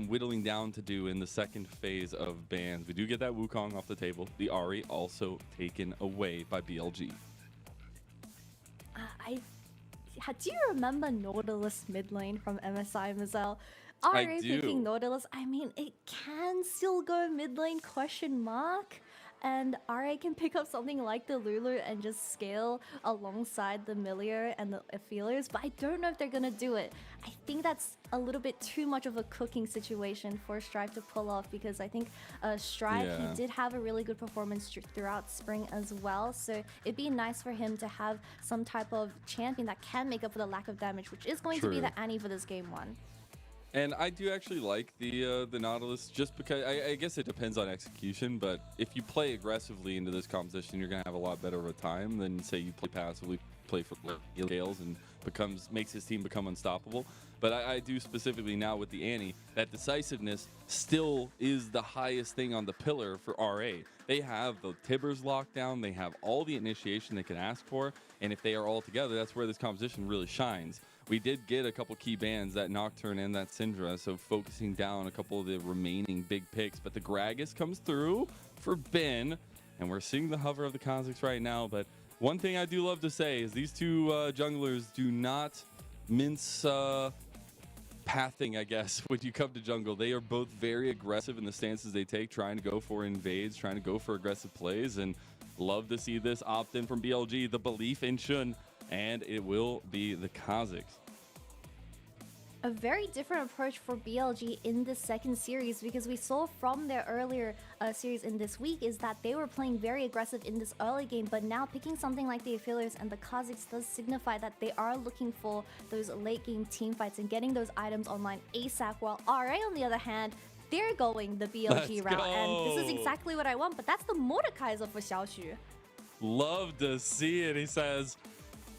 whittling down to do in the second phase of bans. We do get that Wukong off the table. The Ahri also taken away by BLG. Do you remember Nautilus mid lane from MSI, Mazel? I do. Picking Nautilus, I mean, it can still go mid lane, question mark. And RA can pick up something like the Lulu and just scale alongside the Milio and the Aphelios, but I don't know if they're gonna do it. I think that's a little bit too much of a cooking situation for Strive to pull off, because I think Strive, he did have a really good performance throughout spring as well, so it'd be nice for him to have some type of champion that can make up for the lack of damage, which is going to be the Annie for this game one. And I do actually like the Nautilus, just because I guess it depends on execution, but if you play aggressively into this composition, you're gonna have a lot better of a time than say you play passively, play for scales and makes his team become unstoppable. But I do specifically now with the Annie, that decisiveness still is the highest thing on the pillar for RA. They have the Tibbers locked down, they have all the initiation they can ask for, and if they are all together, that's where this composition really shines. We did get a couple key bans, that Nocturne and that Syndra, so focusing down a couple of the remaining big picks. But the Gragas comes through for Ben, and we're seeing the hover of the Kha'Zix right now. But one thing I do love to say is these two junglers do not mince pathing, I guess, when you come to jungle. They are both very aggressive in the stances they take, trying to go for invades, trying to go for aggressive plays, and love to see this opt-in from BLG, the belief in Shun. And it will be the Kha'Zix. A very different approach for BLG in the second series, because we saw from their earlier series in this week is that they were playing very aggressive in this early game, but now picking something like the Aphelios and the Kha'Zix does signify that they are looking for those late game team fights and getting those items online ASAP, while RA on the other hand, they're going the BLG route, and this is exactly what I want, but that's the Mordekaiser for Xiaoxu. Love to see it. He says,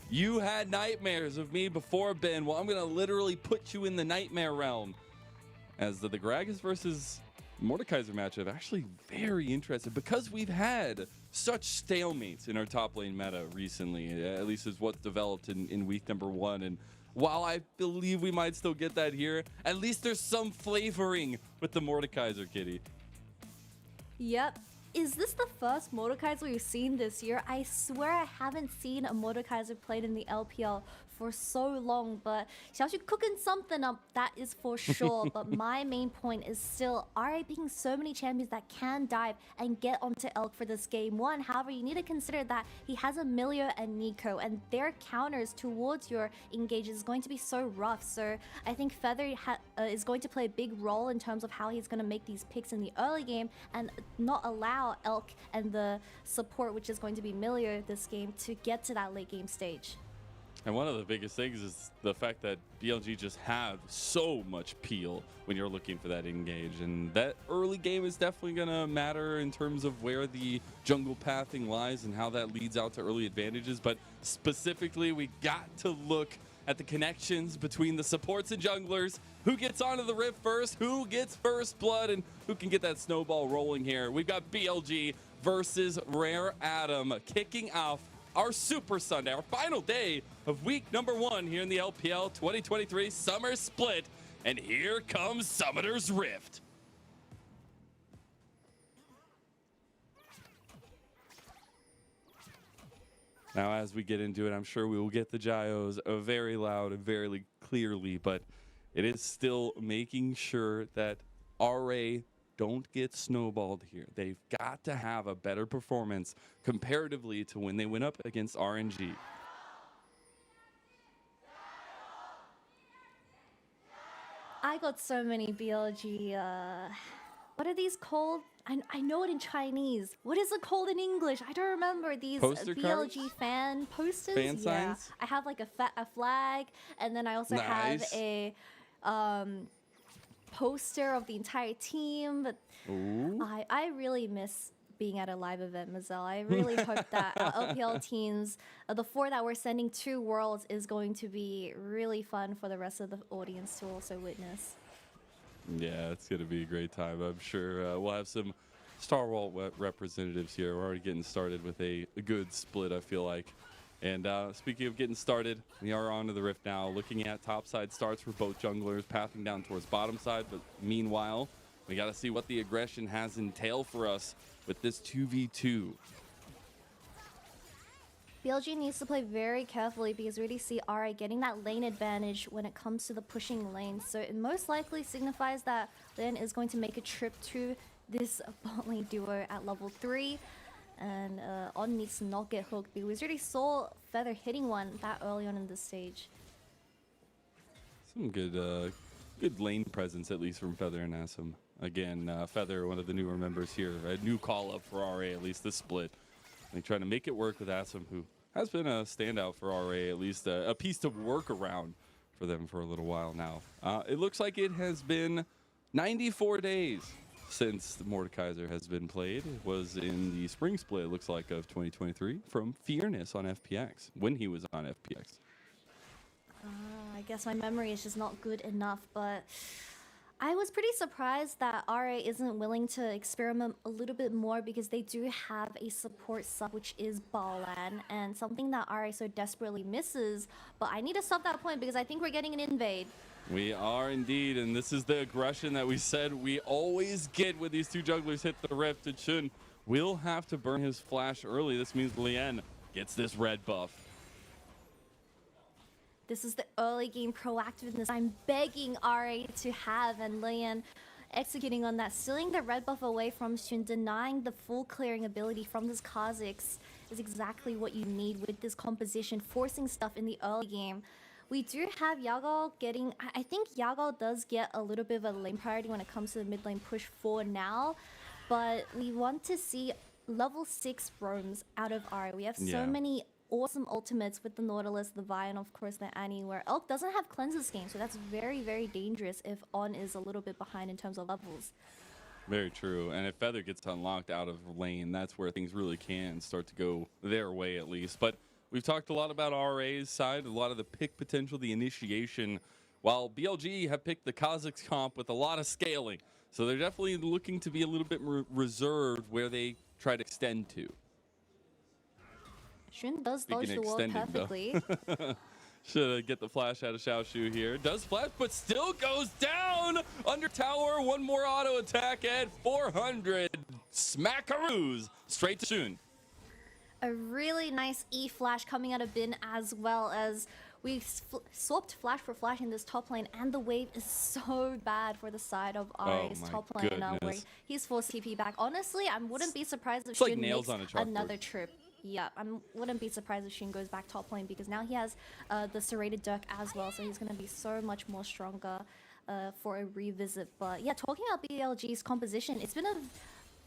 you had nightmares of me before, Ben. Well, I'm going to literally put you in the nightmare realm. As the Gragas versus Mordekaiser matchup, actually very interesting, because we've had such stalemates in our top lane meta recently, at least is what's developed in week number 1. And while I believe we might still get that here, at least there's some flavoring with the Mordekaiser, Kitty. Yep. Is this the first Mordekaiser we've seen this year? I swear I haven't seen a Mordekaiser played in the LPL for so long, but Xiaoxu cooking something up, that is for sure. But my main point is still RA picking so many champions that can dive and get onto Elk for this game one. However, you need to consider that he has a Milio and Nico, and their counters towards your engages is going to be so rough. So I think Feather is going to play a big role in terms of how he's going to make these picks in the early game and not allow Elk and the support, which is going to be Milio this game, to get to that late game stage. And one of the biggest things is the fact that BLG just have so much peel when you're looking for that engage. And that early game is definitely going to matter in terms of where the jungle pathing lies and how that leads out to early advantages. But specifically, we got to look at the connections between the supports and junglers. Who gets onto the rift first? Who gets first blood? And who can get that snowball rolling here? We've got BLG versus Rare Adam kicking off our Super Sunday, our final day of week number 1 here in the LPL 2023 Summer Split. And here comes Summoner's Rift. Now, as we get into it, I'm sure we will get the gyos very loud and very clearly, but it is still making sure that RA don't get snowballed here. They've got to have a better performance comparatively to when they went up against RNG. I got so many BLG, what are these called? I know it in Chinese. What is it called in English? I don't remember. These Poster BLG cards? fan posters? Fan signs? I have like a flag, and then I also have a poster of the entire team. But I really miss being at a live event, Mazel. I really hope that our LPL teams, the 4 that we're sending to Worlds, is going to be really fun for the rest of the audience to also witness. Yeah, it's going to be a great time. I'm sure we'll have some Star Wars representatives here. We're already getting started with a good split, I feel like. And speaking of getting started, we are on to the Rift now, looking at top side starts for both junglers, pathing down towards bottom side. But meanwhile, we got to see what the aggression has entail for us with this 2v2. BLG needs to play very carefully because we already see RA getting that lane advantage when it comes to the pushing lane. So it most likely signifies that Leyan is going to make a trip to this bot lane duo at level 3. And On needs to not get hooked because we already saw Feather hitting one that early on in this stage. Some good lane presence, at least from Feather and Assum. Again, Feather, one of the newer members here, a new call-up for RA, at least this split. They trying to make it work with Assum, who has been a standout for RA, at least a piece to work around for them for a little while now. It looks like it has been 94 days since the Mordekaiser has been played. It was in the spring split, it looks like, of 2023 from Fearness on FPX, when he was on FPX. I guess my memory is just not good enough, but I was pretty surprised that RA isn't willing to experiment a little bit more because they do have a support sub, which is Balan, and something that RA so desperately misses. But I need to stop that point because I think we're getting an invade. We are indeed, and this is the aggression that we said we always get when these two jugglers hit the Rift. And Shun will have to burn his flash early. This means Leyan gets this red buff. This is the early game proactiveness I'm begging RA to have, and Leyan executing on that, stealing the red buff away from Shun, denying the full clearing ability from this Kha'Zix is exactly what you need with this composition, forcing stuff in the early game. We do have Yagao getting, I think Yagao does get a little bit of a lane priority when it comes to the mid lane push for now, but we want to see level 6 roams out of RA. We have so many awesome ultimates with the Nautilus, the Vi, and of course the Annie, where Elk doesn't have cleanses game, so that's very, very dangerous if On is a little bit behind in terms of levels. Very true, and if Feather gets unlocked out of lane, that's where things really can start to go their way at least. But we've talked a lot about RA's side, a lot of the pick potential, the initiation, while BLG have picked the Kha'Zix comp with a lot of scaling. So they're definitely looking to be a little bit more reserved where they try to extend to. Shun does dodge the wall perfectly. Should get the flash out of Xiaoxu here. Does flash, but still goes down under tower. One more auto attack at 400. Smackaroos straight to Shun. A really nice E-flash coming out of Bin, as well as we swapped flash for flash in this top lane, and the wave is so bad for the side of RA's top lane where he's forced TP back. Honestly, I wouldn't be surprised if Shun makes another trip. Yeah, I wouldn't be surprised if Shun goes back top lane because now he has the serrated Dirk as well, so he's going to be so much more stronger for a revisit. But yeah, talking about BLG's composition, it's been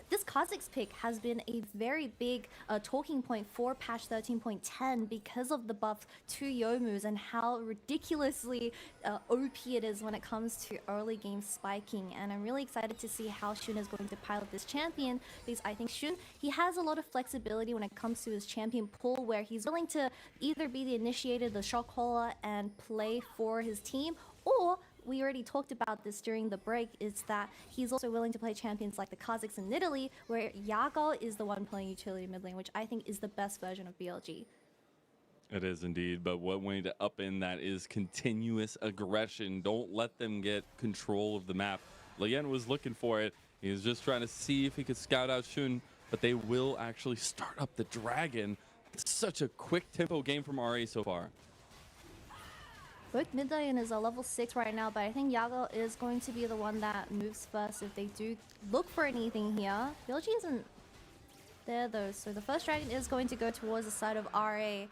this Kha'Zix pick has been a very big talking point for patch 13.10 because of the buff to Youmu's and how ridiculously OP it is when it comes to early game spiking. And I'm really excited to see how Shun is going to pilot this champion because I think Shun, he has a lot of flexibility when it comes to his champion pool where he's willing to either be the initiator, the shot caller, and play for his team, or we already talked about this during the break, is that he's also willing to play champions like the Kha'Zix in Italy, where Yagao is the one playing utility mid lane, which I think is the best version of BLG. It is indeed, but what we need to up in that is continuous aggression. Don't let them get control of the map. Leyan was looking for it. He was just trying to see if he could scout out Shun, but they will actually start up the dragon. It's such a quick tempo game from RA so far. Both mid lane is a level 6 right now, but I think Yagao is going to be the one that moves first if they do look for anything here. BLG isn't there though, so the first dragon is going to go towards the side of RA.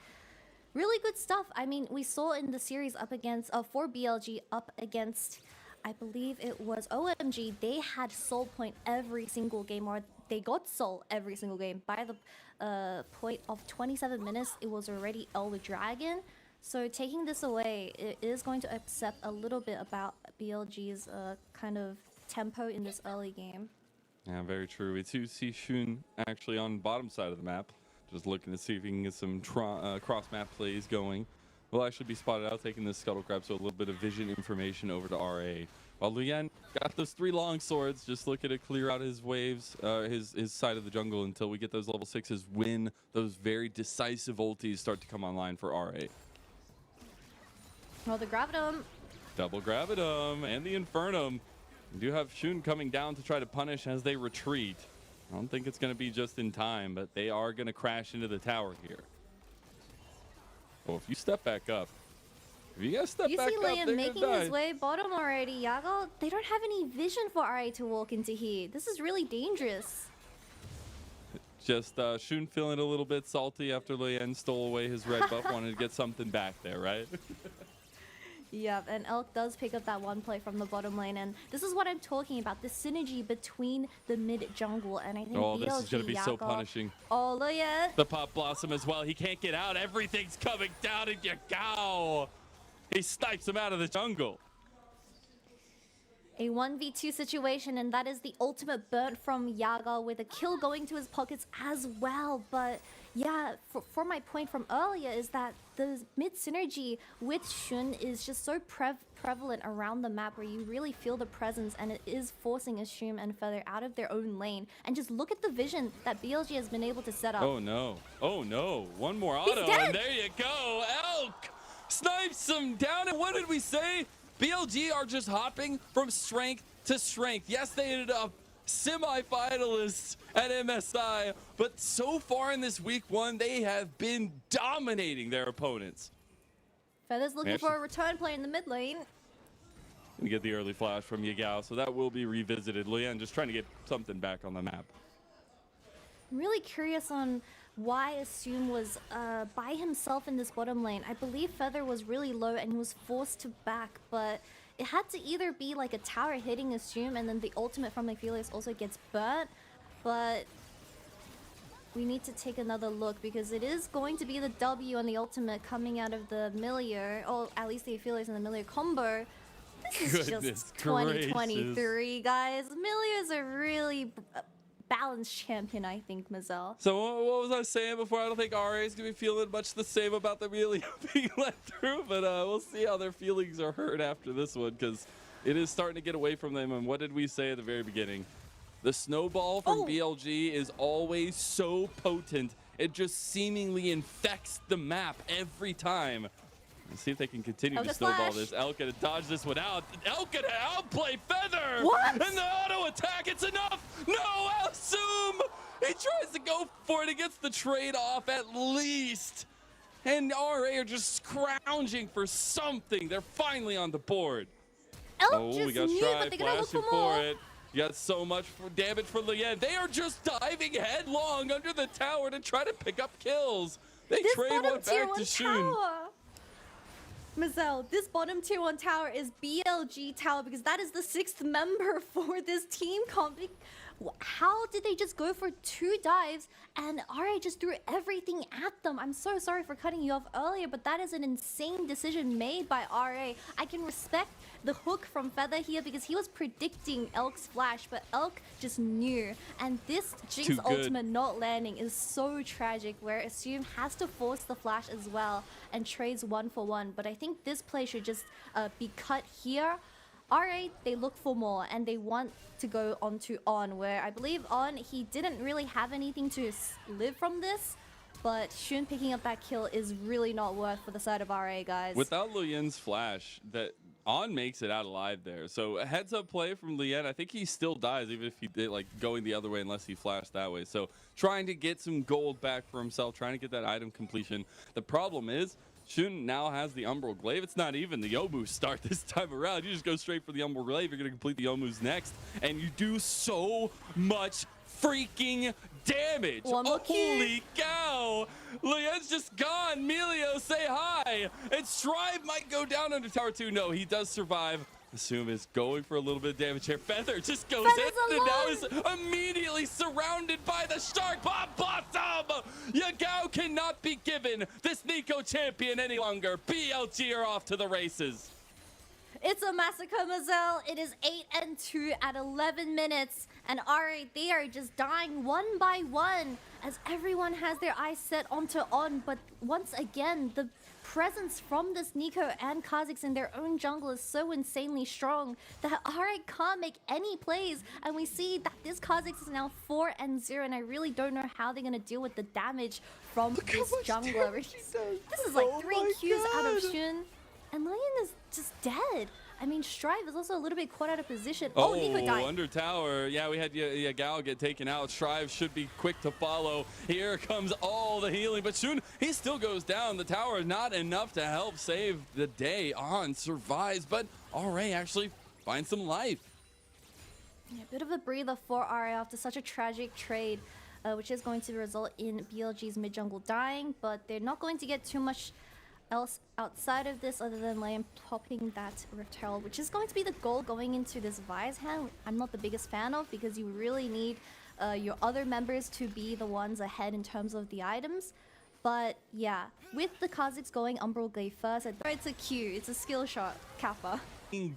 Really good stuff. I mean, we saw in the series up against, for BLG up against, I believe it was OMG, they had soul point every single game, or they got soul every single game. By the point of 27 minutes, it was already Elder Dragon. So taking this away, it is going to upset a little bit about BLG's kind of tempo in this early game. Yeah, very true. We do see Shun actually on bottom side of the map, just looking to see if he can get some cross-map plays going. will actually be spotted out taking this scuttle crab, so a little bit of vision information over to RA. While Leyan got those 3 long swords, just looking to clear out his waves, his side of the jungle until we get those level 6s when those very decisive ultis start to come online for RA. Well, the Gravitum. Double Gravitum and the Infernum. We do have Shun coming down to try to punish as they retreat. I don't think it's going to be just in time, but they are going to crash into the tower here. Well, if you step back up, if you guys step You back see up, Leyan they're making gonna his die. way bottom already. Yagao, they don't have any vision for RA to walk into here. This is really dangerous. Just Shun feeling a little bit salty after Leyan stole away his red buff, wanted to get something back there, right? Yep, and Elk does pick up that one play from the bottom lane, and this is what I'm talking about, the synergy between the mid jungle, and I think Oh, BLG, this is going to be so Yagao- punishing. Oh, Leyan. The Pop Blossom as well. He can't get out. Everything's coming down, and Yagao, he snipes him out of the jungle. A 1v2 situation, and that is the ultimate burnt from Yagao with a kill going to his pockets as well. But yeah, for my point from earlier is that the mid synergy with Shun is just so prevalent around the map where you really feel the presence, and it is forcing Assum and Feather out of their own lane. And just look at the vision that BLG has been able to set up. Oh no. Oh no. One more auto, dead. and there you go. Elk snipes him down, and what did we say? BLG are just hopping from strength to strength. Yes, they ended up semi-finalists at MSI, but so far in this week 1, they have been dominating their opponents. Feather's looking Actually- for a return play in the mid lane. We get the early flash from Yagao, so that will be revisited. Leyan just trying to get something back on the map. I'm really curious on why Assum was by himself in this bottom lane. I believe Feather was really low and he was forced to back, but it had to either be like a tower hitting Assum and then the ultimate from Aphelios also gets burnt, but we need to take another look because it is going to be the W on the ultimate coming out of the Millier, or at least the Aphelios and the Millier combo. This is Goodness just 2023, guys. Millier's a really balanced champion, I think, Mazel. So what was I saying before? I don't think RA is going to be feeling much the same about the Amelia being let through, but we'll see how their feelings are hurt after this one because it is starting to get away from them. And what did we say at the very beginning? The snowball from BLG is always so potent. It just seemingly infects the map every time. Let's see if they can continue to snowball this. Elk gonna dodge this one out. Elk gonna outplay Feather! What? And the auto attack, it's enough! No, Assum! He tries to go for it, he gets the trade off at least. And RA are just scrounging for something. They're finally on the board. Elk We just got knew, Strive but they're gonna look flashing for more. for it. You got so much damage for Leyan. They are just diving headlong under the tower to try to pick up kills. They This trade bottom one tier back to one Shun. tower. Mazel, this bottom tier 1 tower is BLG tower because that is the 6th member for this team comp. How did they just go for 2 dives and RA just threw everything at them? I'm so sorry for cutting you off earlier, but that is an insane decision made by RA. I can respect the hook from Feather here because he was predicting Elk's flash, but Elk just knew. And this Jinx ultimate not landing is so tragic where Assum has to force the flash as well and trades 1 for 1. But I think this play should just be cut here. RA, they look for more and they want to go on to On, where I believe On, he didn't really have anything to live from this, but Shun picking up that kill is really not worth for the side of RA, guys. Without Leyan's flash, that On makes it out alive there. So a heads up play from Leyan. I think he still dies even if he did like going the other way unless he flashed that way. So trying to get some gold back for himself, trying to get that item completion. The problem is Shun now has the Umbral Glaive. It's not even the Yomu start this time around. You just go straight for the Umbral Glaive. You're going to complete the Yomu's next. And you do so much freaking damage. Holy cow. Leon's just gone. Melio, say hi. And Strive might go down under Tower 2. No, he does survive. Assum is going for a little bit of damage here. Feather just goes in and now is immediately surrounded by the Shark Pop Blossom. Yagao cannot be given this Nico champion any longer. BLG are off to the races. It's a massacre, Mazel. It is 8-2 at 11 minutes. And RA, they are just dying one by one as everyone has their eyes set onto On. But once again, the presence from this Nico and Kha'Zix in their own jungle is so insanely strong that RA can't make any plays. And we see that this Kha'Zix is now 4-0, and I really don't know how they're gonna deal with the damage from this jungler. This is like 3 Qs out of Xun, and Leyan is just dead. I mean, Strive is also a little bit caught out of position. Oh, Nico died. Under tower. Yeah, we had Yagao get taken out. Strive should be quick to follow. Here comes all the healing, but soon he still goes down. The tower is not enough to help save the day. On survives, but RA actually finds some life. Yeah, a bit of a breather for RA after such a tragic trade, which is going to result in BLG's mid jungle dying, but they're not going to get too much else outside of this other than Leyan popping that Rift Herald, which is going to be the goal going into this Vi's hand. I'm not the biggest fan of, because you really need your other members to be the ones ahead in terms of the items. But yeah, with the Kha'Zix going Umbral Glaive first, it's a Q, it's a skill shot, Kappa.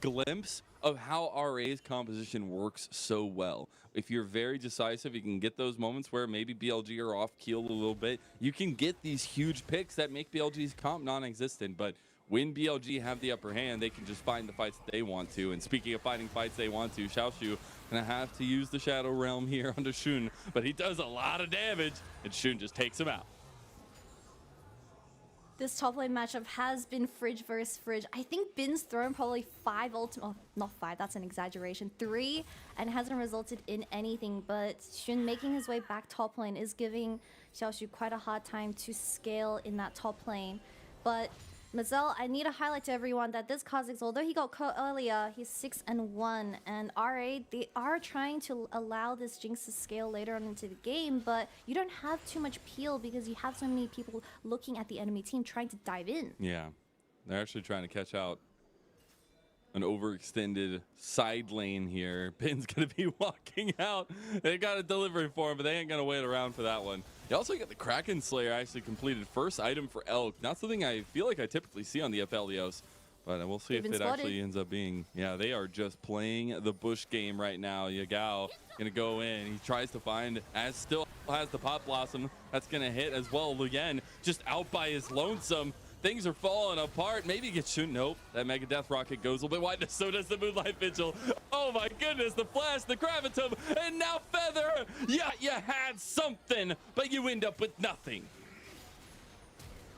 Glimpse of how RA's composition works so well. If you're very decisive, you can get those moments where maybe BLG are off keel a little bit. You can get these huge picks that make BLG's comp non-existent, but when BLG have the upper hand, they can just find the fights that they want to. And speaking of finding fights they want to, Xiaoxu gonna have to use the Shadow Realm here onto Xun, but he does a lot of damage, and Xun just takes him out. This top lane matchup has been Fridge versus Fridge. I think Bin's thrown probably 5 ultimate, oh, not 5, that's an exaggeration, 3, and it hasn't resulted in anything. But Xun making his way back top lane is giving Xiaoxu quite a hard time to scale in that top lane. But Mazel, I need to highlight to everyone that this Kha'Zix, although he got caught earlier, he's 6-1, and RA, they are trying to allow this Jinx to scale later on into the game, but you don't have too much peel because you have so many people looking at the enemy team trying to dive in. Yeah, they're actually trying to catch out an overextended side lane here. Bin's gonna be walking out. They got a delivery for him, but they ain't gonna wait around for that one. You also got the Kraken Slayer actually completed first item for Elk. Not something I feel like I typically see on the FLEOs, but we'll see if it actually ends up being. Yeah, they are just playing the bush game right now. Yagao gonna go in. He tries to find, as still has the Pot Blossom. That's gonna hit as well. Again, just out by his lonesome. Things are falling apart. Maybe he gets shoot. Nope. That Mega Death Rocket goes a little bit wide. So does the Moonlight Vigil. Oh my goodness. The Flash, the Gravitum, and now Feather. Yeah, you had something, but you end up with nothing.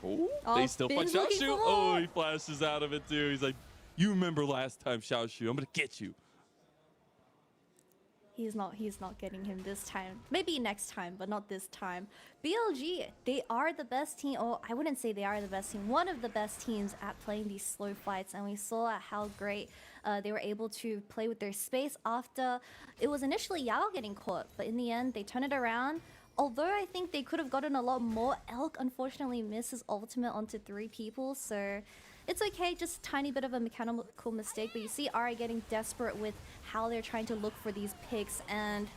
Oh, they still fight Xiaoxu. Oh, he flashes out of it too. He's like, you remember last time, Xiaoxu. I'm going to get you. He's not getting him this time. Maybe next time, but not this time. BLG, they are the best team, or I wouldn't say they are the best team, one of the best teams at playing these slow fights, and we saw how great they were able to play with their space after it was initially Yagao getting caught, but in the end, they turned it around. Although I think they could have gotten a lot more, Elk unfortunately misses ultimate onto 3 people, so it's okay, just a tiny bit of a mechanical mistake, but you see Ari getting desperate with how they're trying to look for these picks, and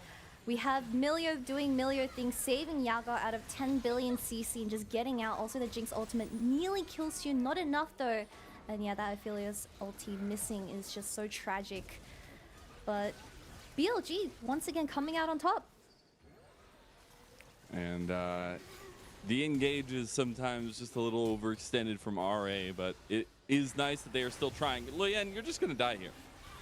we have Milio doing Milio things, saving Yagao out of 10 billion CC and just getting out. Also the Jinx ultimate nearly kills you, not enough though. And yeah, that Aphelios ulti missing is just so tragic. But BLG once again coming out on top. And the engage is sometimes just a little overextended from RA, but it is nice that they are still trying. Leyan, you're just going to die here.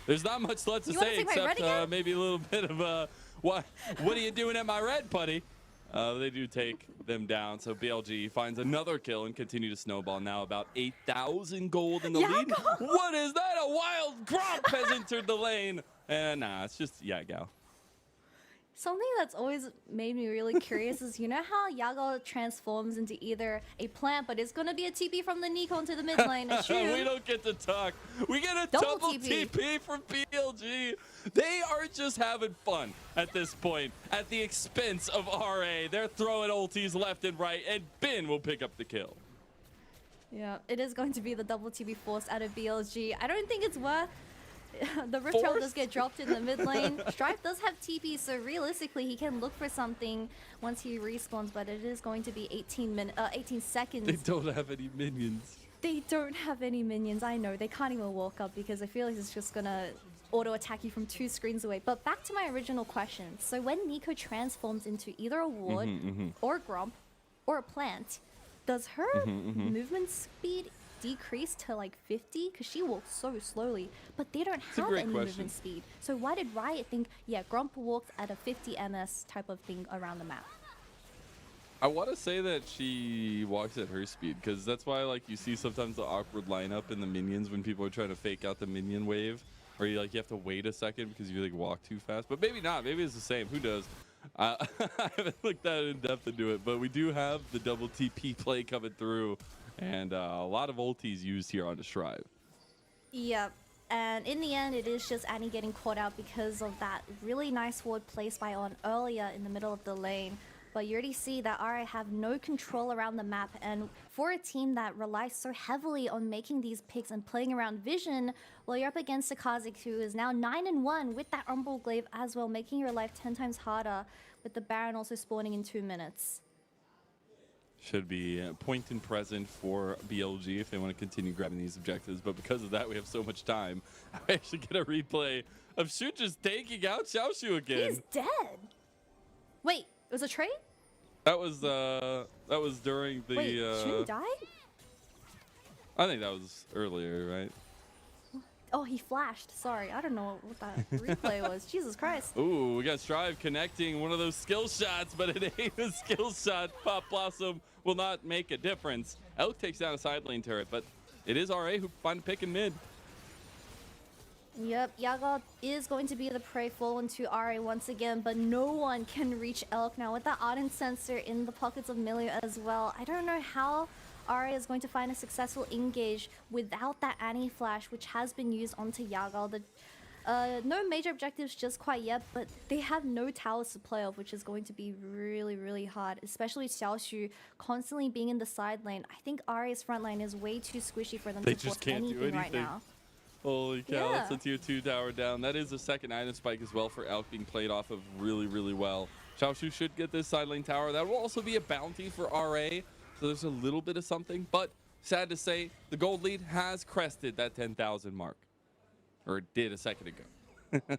There's not much left to say except maybe a little bit of, what are you doing at my red, putty? They do take them down, so BLG finds another kill and continue to snowball. Now about 8,000 gold in the lead. What is that? A wild Gromp has entered the lane. And nah, it's just Yagao. Something that's always made me really curious is, you know how Yagao transforms into either a plant, but it's going to be a TP from the Nico into the mid lane. We don't get to talk. We get a double TP from BLG. They are just having fun at this point at the expense of RA. They're throwing ultis left and right, and Bin will pick up the kill. Yeah, it is going to be the double TP forced out of BLG. I don't think it's worth... The Rift Herald does get dropped in the mid lane. Strife does have TP, so realistically he can look for something once he respawns, but it is going to be 18 seconds. They don't have any minions. They don't have any minions, I know. They can't even walk up because I feel like it's just gonna auto-attack you from 2 screens away. But back to my original question. So when Nico transforms into either a ward or a Gromp or a plant, Does her movement speed decrease to like 50? Because she walks so slowly, but they don't have any movement speed. So why did Riot think, yeah, Grump walks at a 50 ms type of thing around the map? I want to say that she walks at her speed, because that's why like you see sometimes the awkward lineup in the minions when people are trying to fake out the minion wave, or you have to wait a second because you like walk too fast. But maybe not. Maybe it's the same. Who knows? I haven't looked that in depth into it, but we do have the double TP play coming through, and a lot of ultis used here on the Strive. Yep. And in the end, it is just Annie getting caught out because of that really nice ward placed by On earlier in the middle of the lane. But you already see that RA have no control around the map, and for a team that relies so heavily on making these picks and playing around vision, well, you're up against a Kha'Zix who is now 9-1 with that Umbral Glaive as well, making your life 10 times harder, with the Baron also spawning in 2 minutes. Should be point and present for BLG if they want to continue grabbing these objectives, but because of that, we have so much time. I actually get a replay of Shu just taking out Xiaoxu again. He's dead. Wait, it was a trade? That was during the. Wait, Shun died? I think that was earlier, right? Oh, he flashed. Sorry, I don't know what that replay was. Jesus Christ. Ooh, we got Strive connecting one of those skill shots, but it ain't a skill shot. Pop Blossom will not make a difference. Elk takes down a side lane turret, but it is RA who find pick in mid. Yep, Yagao is going to be the prey fallen to RA once again, but no one can reach Elk now with that Ardent Sensor in the pockets of Milio as well. I don't know how RA is going to find a successful engage without that Annie Flash, which has been used onto Yagao. No major objectives just quite yet, but they have no towers to play off, which is going to be really, really hard, especially Xiaoxu constantly being in the side lane. I think RA's front line is way too squishy for them to force anything right now. Holy cow, that's a tier 2 tower down. That is a second item spike as well for Elk being played off of really, really well. Xiaoxu should get this side lane tower. That will also be a bounty for RA, so there's a little bit of something. But sad to say, the gold lead has crested that 10,000 mark. Or it did a second ago.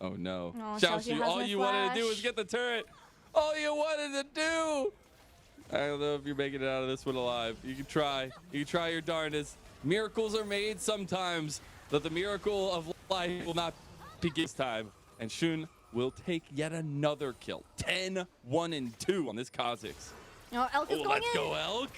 Oh no. Oh, Xiaoxu, all you wanted to do was get the turret. All you wanted to do. I don't know if you're making it out of this one alive. You can try. You can try your darndest. Miracles are made sometimes, but the miracle of life will not begin this time. And Shun will take yet another kill. 10, 1, and 2 on this Kha'Zix. Oh, Elk is going let's go, Elk.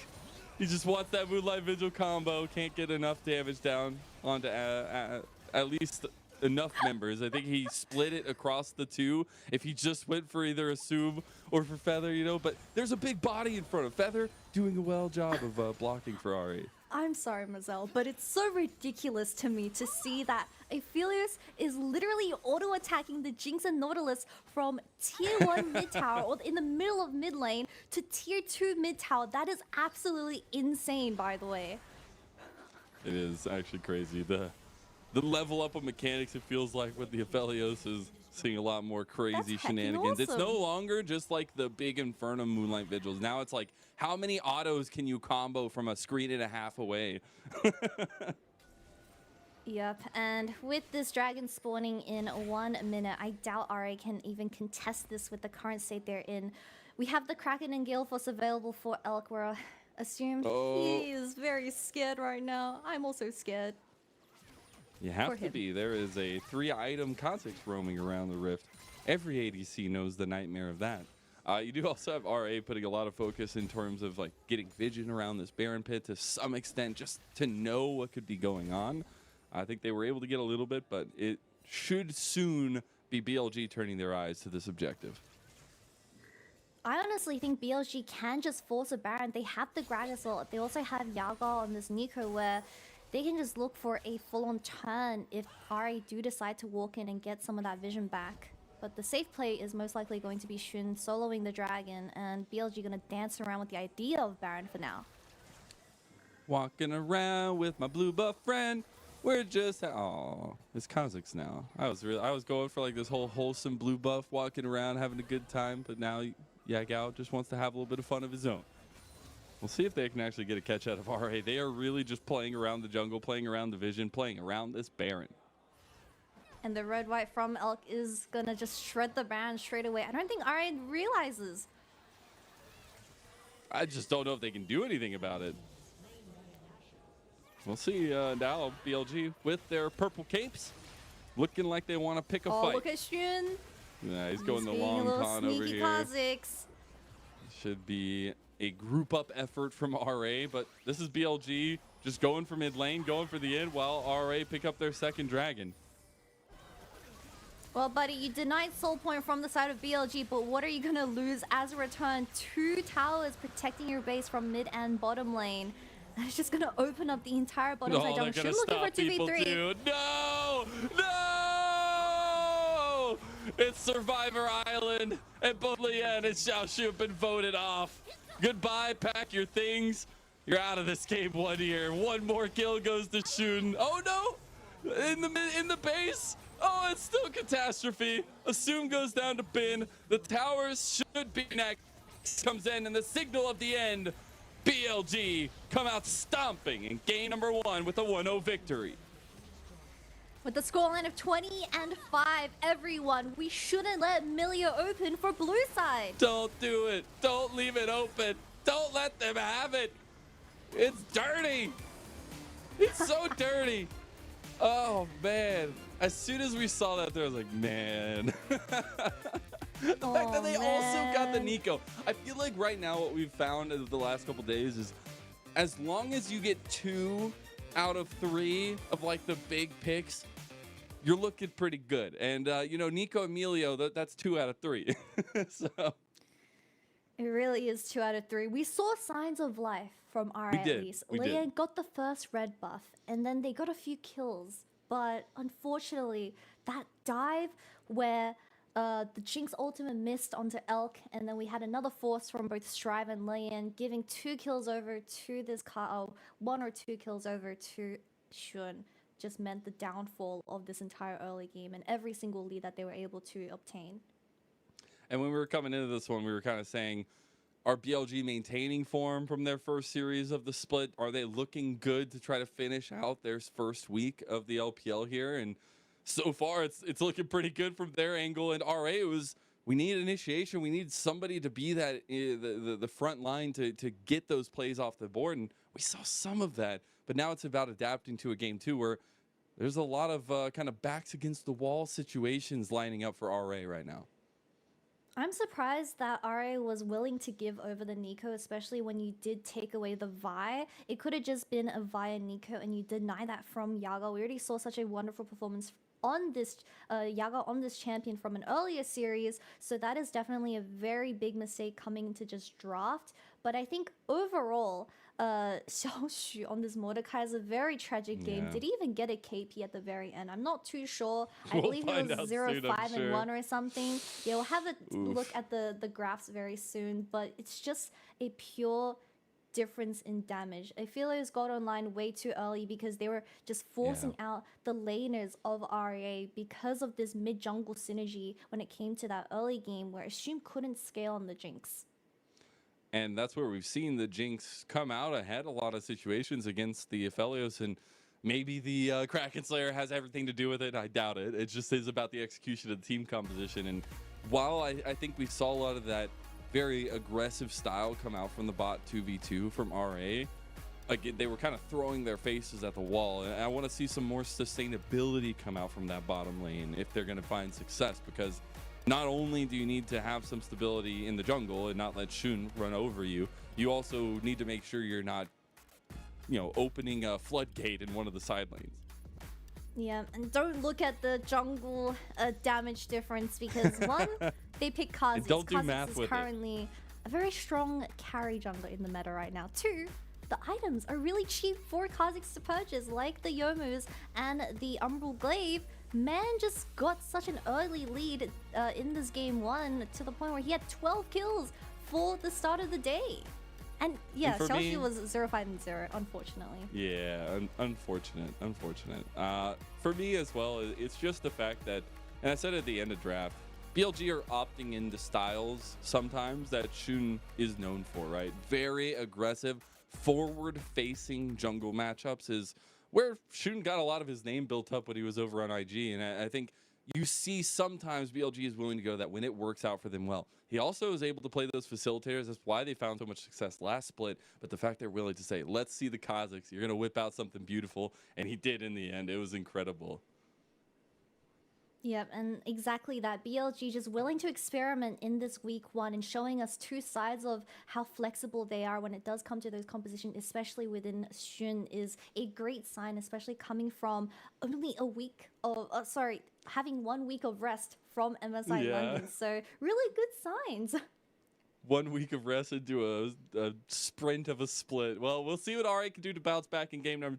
He just wants that Moonlight Vigil combo. Can't get enough damage down onto at least enough members. I think he split it across the two. If he just went for either Assum or for Feather, you know, but there's a big body in front of Feather doing a well job of blocking for Ari. I'm sorry, Mazel, but it's so ridiculous to me to see that Aphelios is literally auto-attacking the Jinx and Nautilus from tier 1 mid tower or in the middle of mid lane to tier 2 mid tower. That is absolutely insane, by the way. It is actually crazy. The level up of mechanics, it feels like, with the Aphelios is seeing a lot more crazy shenanigans. Awesome. It's no longer just like the big Inferno Moonlight Vigils. Now it's like, how many autos can you combo from a screen and a half away? Yep, and with this dragon spawning in 1 minute, I doubt RA can even contest this with the current state they're in. We have the Kraken and Gale Force available for Elk, where I assume he is very scared right now. I'm also scared. You have to be. There is a 3-item Kha'Zix roaming around the Rift. Every ADC knows the nightmare of that. You do also have RA putting a lot of focus in terms of like getting vision around this Baron pit to some extent, just to know what could be going on. I think they were able to get a little bit, but it should soon be BLG turning their eyes to this objective. I honestly think BLG can just force a Baron. They have the Gragasol. They also have Yagao on this Nico, where they can just look for a full-on turn if RA do decide to walk in and get some of that vision back. But the safe play is most likely going to be Shun soloing the dragon, and BLG going to dance around with the idea of Baron for now. Walking around with my blue buff friend. We're just it's Kha'Zix now. I was going for like this whole wholesome blue buff, walking around having a good time, but now Yagao just wants to have a little bit of fun of his own. We'll see if they can actually get a catch out of RA. They are really just playing around the jungle, playing around the vision, playing around this Baron. And the red-white from Elk is gonna just shred the Baron straight away. I don't think RA realizes. I just don't know if they can do anything about it. We'll see now. BLG with their purple capes, looking like they want to pick a fight. Oh, look at Xun. Yeah, he's going the being long a little con over sneaky here. Kha'Zix. Should be a group up effort from RA, but this is BLG just going for mid lane, going for the end, while RA pick up their second dragon. Well, buddy, you denied soul point from the side of BLG, but what are you gonna lose as a return? 2 towers protecting your base from mid and bottom lane. It's just gonna open up the entire bottom side jungle. Should looking for 2v3. No! No! It's Survivor Island, and both Leyan and Xiaoxu have been voted off. Goodbye, pack your things. You're out of this game 1 year. One more kill goes to Xun. Oh no! In the base. Oh, it's still catastrophe. Assum goes down to bin. The towers should be next. Comes in, and the signal of the end. BLG come out stomping in game number 1 with a 1-0 victory. With the scoreline of 20-5, everyone, we shouldn't let Millia open for blue side. Don't do it. Don't leave it open. Don't let them have it. It's dirty. It's so dirty. Oh, man. As soon as we saw that there, I was like, man. The fact that they also got the Nico. I feel like right now what we've found in the last couple days is as long as you get 2 out of 3 of like the big picks, you're looking pretty good. And, you know, Nico Emilio, that's 2 out of 3. So It really is 2 out of 3. We saw signs of life from RA at least. Leyan got the first red buff, and then they got a few kills. But unfortunately, that dive where the Jinx ultimate missed onto Elk, and then we had another force from both Strive and Leyan, giving 2 kills over to this car, 1 or 2 kills over to Xun, just meant the downfall of this entire early game and every single lead that they were able to obtain. And when we were coming into this one, we were kind of saying, are BLG maintaining form from their first series of the split? Are they looking good to try to finish out their first week of the LPL here? And so far, it's looking pretty good from their angle. And RA was, we need initiation. We need somebody to be that the front line to get those plays off the board. And we saw some of that. But now it's about adapting to a game 2 where there's a lot of kind of backs against the wall situations lining up for RA right now. I'm surprised that RA was willing to give over the Nico, especially when you did take away the Vi. It could have just been a Vi and Nico, and you deny that from Yagao. We already saw such a wonderful performance on this Yagao on this champion from an earlier series, so that is definitely a very big mistake coming into just draft. But I think overall, Xiaoxu on this Mordecai is a very tragic game. Did he even get a KP at the very end? I'm not too sure. I believe it was 0-5-1 or something. Yeah, we'll have a look at the graphs very soon, but it's just a pure difference in damage. I feel it was got online way too early because they were just forcing out the laners of RA because of this mid-jungle synergy when it came to that early game where Assum couldn't scale on the Jinx. And that's where we've seen the Jinx come out ahead a lot of situations against the Aphelios, and maybe the Kraken Slayer has everything to do with it. I doubt it. It just is about the execution of the team composition. And while I think we saw a lot of that very aggressive style come out from the bot 2v2 from RA, again, they were kind of throwing their faces at the wall. And I want to see some more sustainability come out from that bottom lane if they're going to find success, because not only do you need to have some stability in the jungle and not let Xun run over you, you also need to make sure you're not, you know, opening a floodgate in one of the side lanes. Yeah, and don't look at the jungle damage difference because one, they pick Kha'Zix. Kha'Zix is currently a very strong carry jungler in the meta right now. 2, the items are really cheap for Kha'Zix to purchase, like the Yomus and the Umbral Glaive. Man just got such an early lead in this game 1 to the point where he had 12 kills for the start of the day. And yeah, Xiaoxu was 0-5-0, unfortunately. Yeah, unfortunate. For me as well, it's just the fact that, and I said at the end of draft, BLG are opting into styles sometimes that Xun is known for, right? Very aggressive, forward-facing jungle matchups is where Xun got a lot of his name built up when he was over on IG. And I think you see sometimes BLG is willing to go that when it works out for them well. He also is able to play those facilitators. That's why they found so much success last split. But the fact they're willing to say, let's see the Kazakhs. You're going to whip out something beautiful. And he did in the end. It was incredible. Yep, and exactly that. BLG just willing to experiment in this week one and showing us two sides of how flexible they are when it does come to those compositions, especially within Xun, is a great sign, especially coming from only a week of, having 1 week of rest from MSI London. So really good signs. 1 week of rest into a sprint of a split. Well, we'll see what RA can do to bounce back in game number